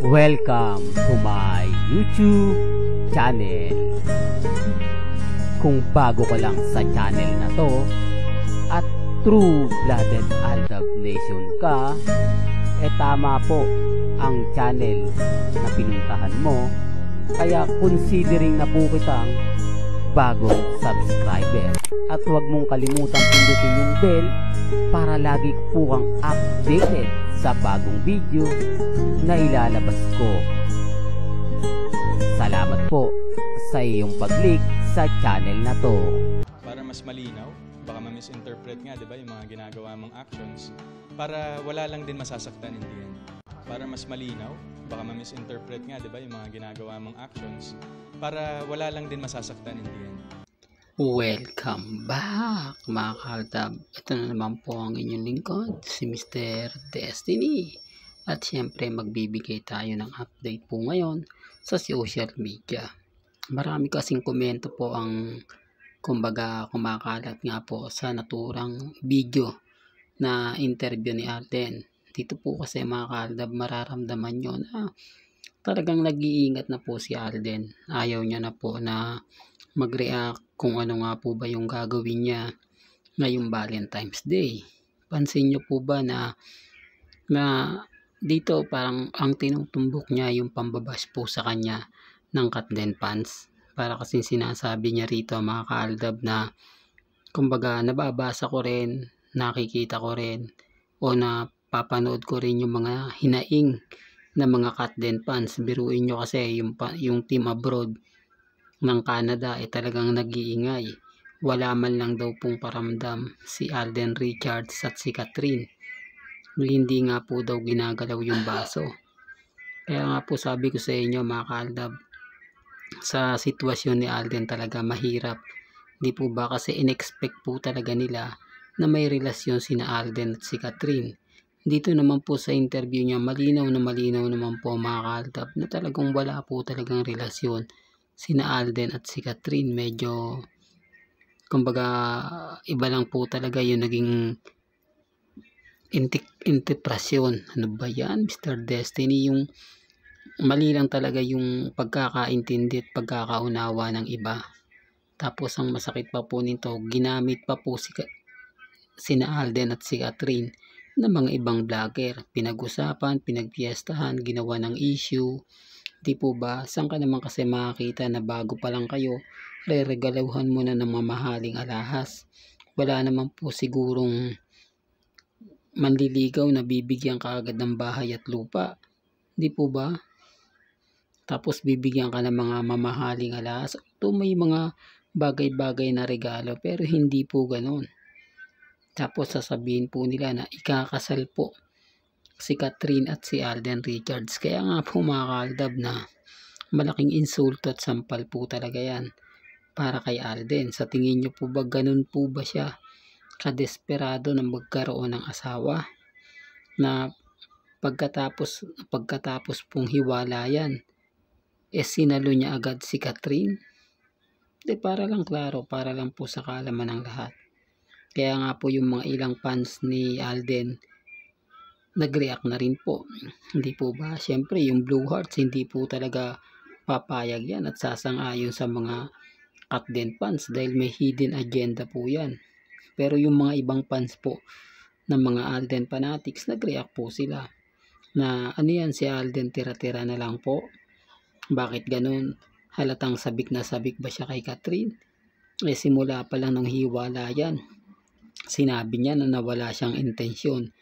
Welcome to my YouTube channel. Kung bago ka lang sa channel na to at true-blooded Aldab Nation ka, tama po ang channel na pinuntahan mo. Kaya considering na po kitang bagong subscriber. At huwag mong kalimutan pindutin yung bell para lagi po kang updated sa bagong video na ilalabas ko. Salamat po sa iyong pag-click sa channel na to. Para mas malinaw, baka ma-misinterpret nga, di ba, yung mga ginagawa mong actions, para wala lang din masasaktan in the end. Para mas malinaw, baka ma-misinterpret nga, di ba, yung mga ginagawa mong actions, para wala lang din masasaktan in the end. Welcome back mga Kaldab. Ito na naman po ang inyong lingkod, si Mr. Destiny. At syempre magbibigay tayo ng update po ngayon sa social media. Marami kasing komento po ang kumbaga kumakalat nga po sa naturang video na interview ni Alden. Dito po kasi mga Kaldab, mararamdaman nyo na talagang nag-iingat na po si Alden. Ayaw niya na po na mag-react kung ano nga po ba yung gagawin niya ngayong Valentine's Day. Pansin nyo po ba na dito parang ang tinutumbok niya yung pambabash po sa kanya ng Katden fans. Para kasi sinasabi niya rito mga Kaaldab na kumbaga nababasa ko rin, nakikita ko rin o napapanood ko rin yung mga hinaing na mga Katden fans. Biruin nyo kasi yung team abroad ng Canada talagang nag-iingay. Wala man lang daw pong paramdam si Alden Richards at si Catherine. Hindi nga po daw ginagalaw yung baso. Kaya nga po sabi ko sa inyo mga Kaldab, sa sitwasyon ni Alden talaga mahirap. Di po ba kasi in-expect po talaga nila na may relasyon sina Alden at si Catherine. Dito naman po sa interview niya, malinaw naman po mga Kaldab na talagang wala po talagang relasyon sina Alden at si Catherine. Medyo kumbaga iba lang po talaga yung naging interpretasyon. Ano ba yan Mr. Destiny? Yung mali lang talaga yung pagkakaintindi at pagkakaunawa ng iba. Tapos ang masakit pa po nito, ginamit pa po sina Alden at si Catherine ng mga ibang vlogger. Pinag-usapan, pinagpiestahan, ginawa ng issue. Di po ba? Saan ka naman kasi makakita na bago pa lang kayo, re-regaluhan mo na ng mamahaling alahas? Wala naman po sigurong manliligaw na bibigyan ka agad ng bahay at lupa. Di po ba? Tapos bibigyan ka ng mga mamahaling alahas. Ito may mga bagay-bagay na regalo pero hindi po ganon. Tapos sasabihin po nila na ikakasal po si Catherine at si Alden Richards. Kaya nga po mga Kaldab na malaking insulto at sampal po talaga yan para kay Alden. Sa tingin nyo po ba ganun po ba siya kadesperado na magkaroon ng asawa na pagkatapos pong hiwalayan sinalo niya agad si Catherine? Di, para lang klaro, para lang po sa kaalaman ng lahat. Kaya nga po yung mga ilang fans ni Alden nag-react na rin po. Hindi po ba? Siyempre yung Blue Hearts hindi po talaga papayag yan at sasang-ayon sa mga Katden fans dahil may hidden agenda po yan. Pero yung mga ibang fans po ng mga Alden fanatics, nag-react po sila na ano yan, si Alden tira-tira na lang po. Bakit ganun? Halatang sabik na sabik ba siya kay Catherine? Simula pa lang ng hiwalayan, sinabi niya na nawala siyang intensyon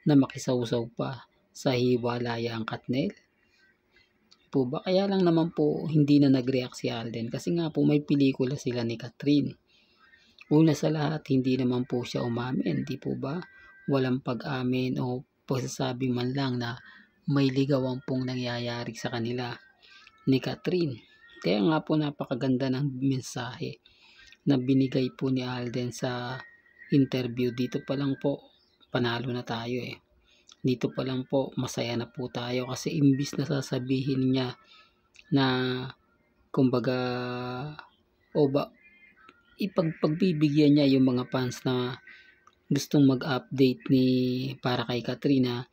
na makisawsaw pa sa hiwalayang Katnel. Po ba? Kaya lang naman po hindi na nag-react si Alden kasi nga po may pelikula sila ni Catherine. Una sa lahat, hindi naman po siya umamin, di po ba? Walang pag-amin o pagsasabi man lang na may ligawan pong nangyayari sa kanila ni Catherine. Kaya nga po napakaganda ng mensahe na binigay po ni Alden sa interview. Dito pa lang po panalo na tayo Dito pa lang po masaya na po tayo kasi imbis na sasabihin niya na kumbaga pagbibigyan niya yung mga fans na gustong mag-update para kay Katrina,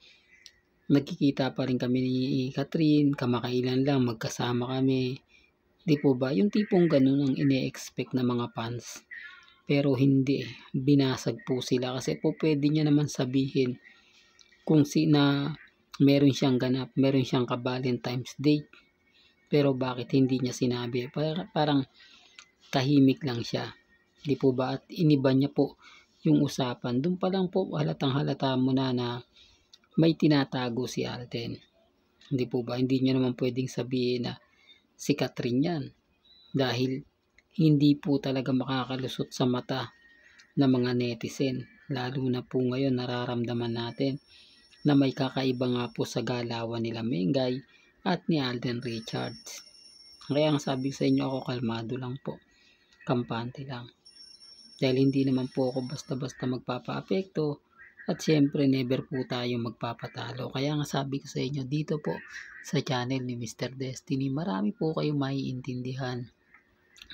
nagkikita pa rin kami ni Catherine, kamakailan lang magkasama kami. Di po ba? Yung tipong ganun ang ine-expect ng mga fans. Pero hindi, binasag po sila kasi po pwede niya naman sabihin kung meron siyang ganap, meron siyang ka-Valentine's date. Pero bakit hindi niya sinabi? Parang tahimik lang siya. Di po ba? At iniba niya po yung usapan. Doon pa lang po halatang halata mo na may tinatago si Alden. Di po ba? Hindi niya naman pwedeng sabihin na si Catherine yan. Dahil hindi po talaga makakalusot sa mata ng mga netizen. Lalo na po ngayon nararamdaman natin na may kakaiba nga po sa galawan nila Mengay at ni Alden Richards. Kaya ang sabi sa inyo, ako kalmado lang po. Kampante lang. Dahil hindi naman po ako basta-basta magpapa-apekto at syempre never po tayo magpapatalo. Kaya nga sabi ko sa inyo dito po sa channel ni Mr. Destiny, marami po kayong maiintindihan.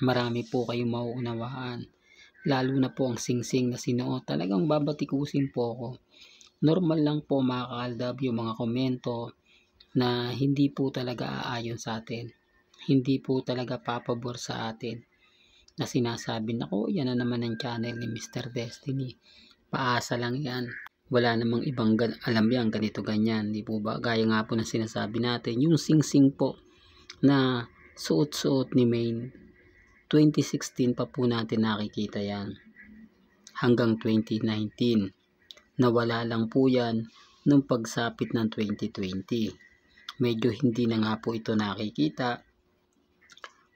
Marami po kayong mauunawaan. Lalo na po ang singsing na sinuot. Talagang babatikusin po ako. Normal lang po mga kaaldab yung mga komento na hindi po talaga aayon sa atin. Hindi po talaga papabor sa atin. Na sinasabi na yan na naman ang channel ni Mr. Destiny. Paasa lang yan. Wala namang ibang alam yan, ganito ganyan. Di po ba? Gaya nga po na sinasabi natin, yung singsing po na suot-suot ni Maine, 2016 pa po natin nakikita yan. Hanggang 2019. Nawala lang po yan nung pagsapit ng 2020. Medyo hindi na nga po ito nakikita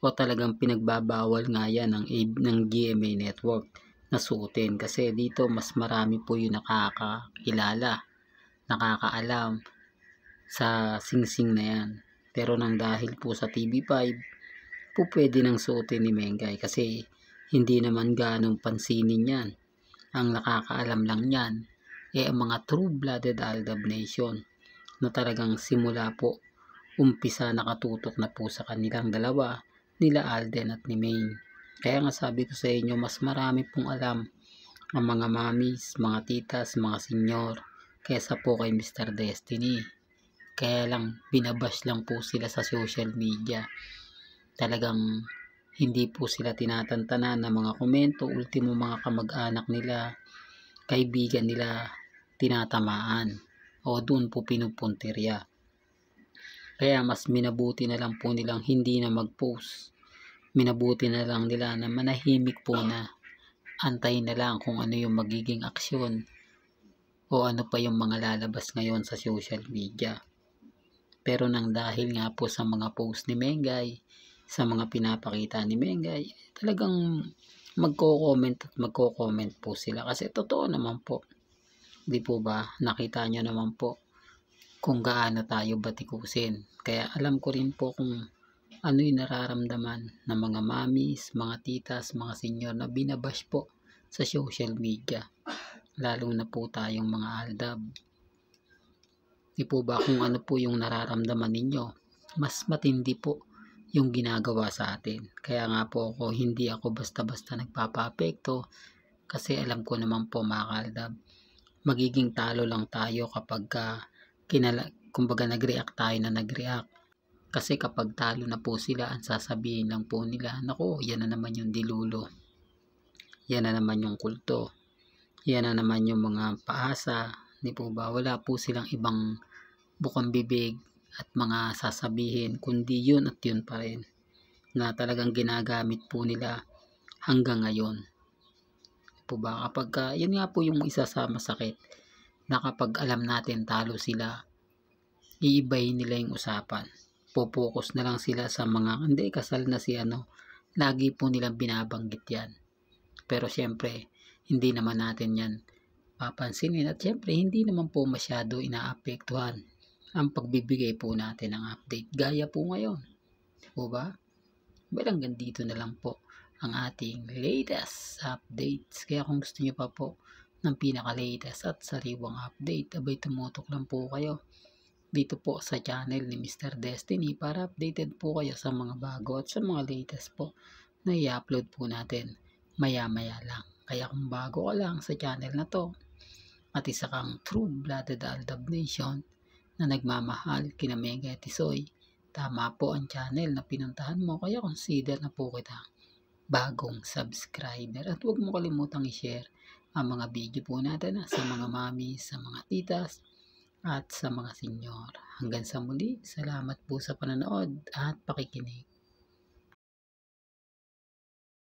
o talagang pinagbabawal nga yan ng GMA Network na suotin kasi dito mas marami po yung nakakakilala, nakakaalam sa singsing na yan. Pero nang dahil po sa TV5 po pwede nang suotin ni Mengay kasi hindi naman ganong pansinin yan. Ang nakakaalam lang yan ang mga true-blooded Aldab Nation na talagang simula po umpisa nakatutok na po sa kanilang dalawa, nila Alden at ni Maine. Kaya nga sabi ko sa inyo, mas marami pong alam ang mga mamis, mga titas, mga senyor kaysa po kay Mr. Destiny. Kaya lang binabash lang po sila sa social media. Talagang hindi po sila tinatantanan ng mga komento, ultimo mga kamag-anak nila, kaibigan nila tinatamaan o doon po pinupuntirya. Kaya mas minabuti na lang po nilang hindi na mag-post. Minabuti na lang nila na manahimik po na antayin na lang kung ano yung magiging aksyon o ano pa yung mga lalabas ngayon sa social media. Pero nang dahil nga po sa mga post ni Mengay, sa mga pinapakita ni Mengay, talagang magko-comment po sila kasi totoo naman po. Di po ba? Nakita nyo naman po kung gaano tayo batikusin. Kaya alam ko rin po kung ano yung nararamdaman ng mga mamis, mga titas, mga senyor na binabash po sa social media. Lalo na po tayong mga aldab. Di po ba kung ano po yung nararamdaman ninyo? Mas matindi po yung ginagawa sa atin. Kaya nga po hindi ako basta-basta nagpapa-apekto kasi alam ko naman po mga kaaldab, magiging talo lang tayo kapag kumbaga nag-react tayo na nag-react. Kasi kapag talo na po sila, ang sasabihin lang po nila, nako, yan na naman yung dilulo. Yan na naman yung kulto. Yan na naman yung mga paasa. Di po ba? Wala po silang ibang bukang bibig at mga sasabihin, kundi yun at yun pa rin. Na talagang ginagamit po nila hanggang ngayon. Di po ba? Kapag, yun nga po yung isa sa masakit. Na kapag alam natin talo sila, iibahin nila yung usapan. Popokus na lang sila sa mga, hindi, kasal na si lagi po nilang binabanggit yan. Pero syempre, hindi naman natin yan papansinin at syempre, hindi naman po masyado inaapektuhan ang pagbibigay po natin ng update. Gaya po ngayon. Po ba? Hanggang dito na lang po ang ating latest updates. Kaya kung gusto nyo pa po ng pinaka-latest at sariwang update, abay tumutok lang po kayo dito po sa channel ni Mr. Destiny para updated po kayo sa mga bago at sa mga latest po na i-upload po natin maya-maya lang. Kaya kung bago ka lang sa channel na to at isa kang true-blooded Aldab Nation na nagmamahal kina Mega at Tisoy, tama po ang channel na pinuntahan mo, kaya consider na po kita bagong subscriber. At huwag mo kalimutang i-share ang mga video po natin sa mga mami, sa mga titas, at sa mga senyor. Hanggang sa muli, salamat po sa panonood at pakikinig.